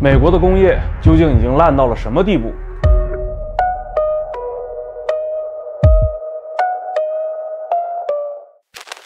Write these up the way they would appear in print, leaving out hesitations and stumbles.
美国的工业究竟已经烂到了什么地步？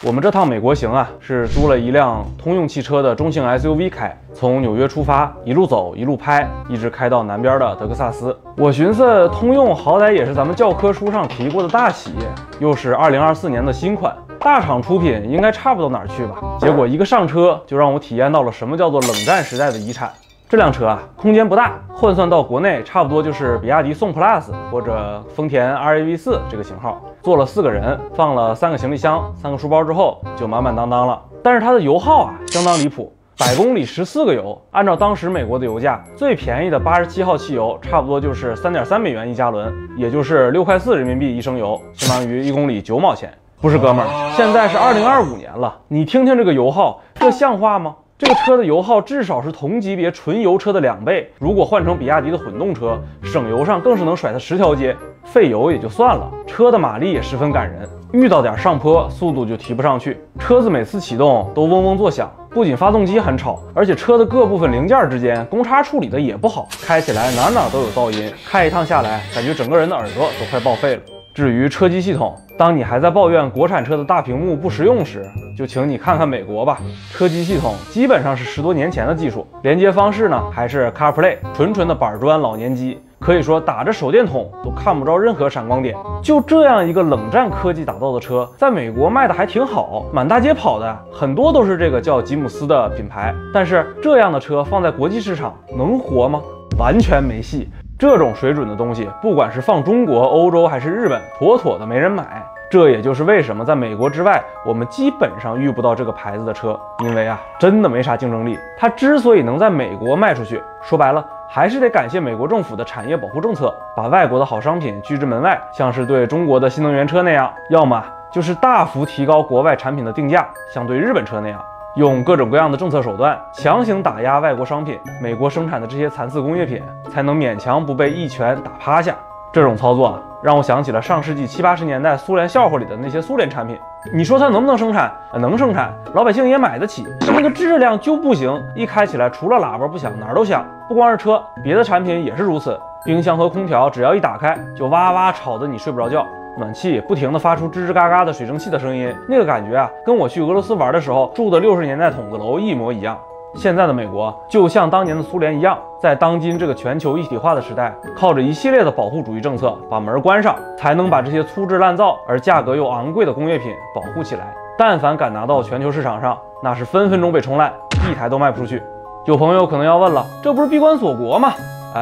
我们这趟美国行啊，是租了一辆通用汽车的中型 SUV 开，从纽约出发，一路走一路拍，一直开到南边的德克萨斯。我寻思，通用好歹也是咱们教科书上提过的大企业，又是2024年的新款，大厂出品应该差不到哪儿去吧？结果一个上车就让我体验到了什么叫做冷战时代的遗产。这辆车啊，空间不大，换算到国内差不多就是比亚迪宋 Plus 或者丰田 RAV4这个型号。坐了4个人，放了3个行李箱、3个书包之后，就满满当当了。但是它的油耗啊，相当离谱，100公里14个油。按照当时美国的油价，最便宜的87号汽油差不多就是3.3美元1加仑，也就是6块4人民币1升油，相当于1公里9毛钱。不是哥们儿，现在是2025年了，你听听这个油耗，这像话吗？这个车的油耗至少是同级别纯油车的2倍，如果换成比亚迪的混动车，省油上更是能甩它10条街。费油也就算了，车的马力也十分感人，遇到点上坡速度就提不上去，车子每次启动都嗡嗡作响，不仅发动机很吵，而且车的各部分零件之间公差处理的也不好，开起来哪哪都有噪音，开一趟下来感觉整个人的耳朵都快报废了。至于车机系统，当你还在抱怨国产车的大屏幕不实用时，就请你看看美国吧。车机系统基本上是10多年前的技术，连接方式呢还是 CarPlay， 纯的板砖老年机，可以说打着手电筒都看不着任何闪光点。就这样一个冷战科技打造的车，在美国卖的还挺好，满大街跑的很多都是这个叫吉姆斯的品牌。但是这样的车放在国际市场能活吗？完全没戏。这种水准的东西，不管是放中国、欧洲还是日本，妥妥的没人买。这也就是为什么在美国之外，我们基本上遇不到这个牌子的车，因为啊，真的没啥竞争力。它之所以能在美国卖出去，说白了，还是得感谢美国政府的产业保护政策，把外国的好商品拒之门外，像是对中国的新能源车那样，要么就是大幅提高国外产品的定价，像对日本车那样。用各种各样的政策手段强行打压外国商品，美国生产的这些残次工业品才能勉强不被一拳打趴下。这种操作啊，让我想起了上世纪70、80年代苏联笑话里的那些苏联产品。你说它能不能生产？能生产，老百姓也买得起，那个质量就不行。一开起来，除了喇叭不响，哪儿都响。不光是车，别的产品也是如此。冰箱和空调只要一打开，就哇哇吵得你睡不着觉。暖气不停地发出吱吱嘎嘎的水蒸气的声音，那个感觉啊，跟我去俄罗斯玩的时候住的60年代筒子楼一模一样。现在的美国就像当年的苏联一样，在当今这个全球一体化的时代，靠着一系列的保护主义政策把门关上，才能把这些粗制滥造而价格又昂贵的工业品保护起来。但凡敢拿到全球市场上，那是分分钟被冲烂，一台都卖不出去。有朋友可能要问了，这不是闭关锁国吗？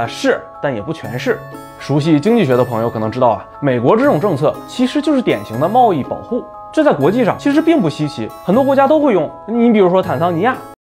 是，但也不全是。熟悉经济学的朋友可能知道啊，美国这种政策其实就是典型的贸易保护，这在国际上其实并不稀奇，很多国家都会用。你比如说坦桑尼亚，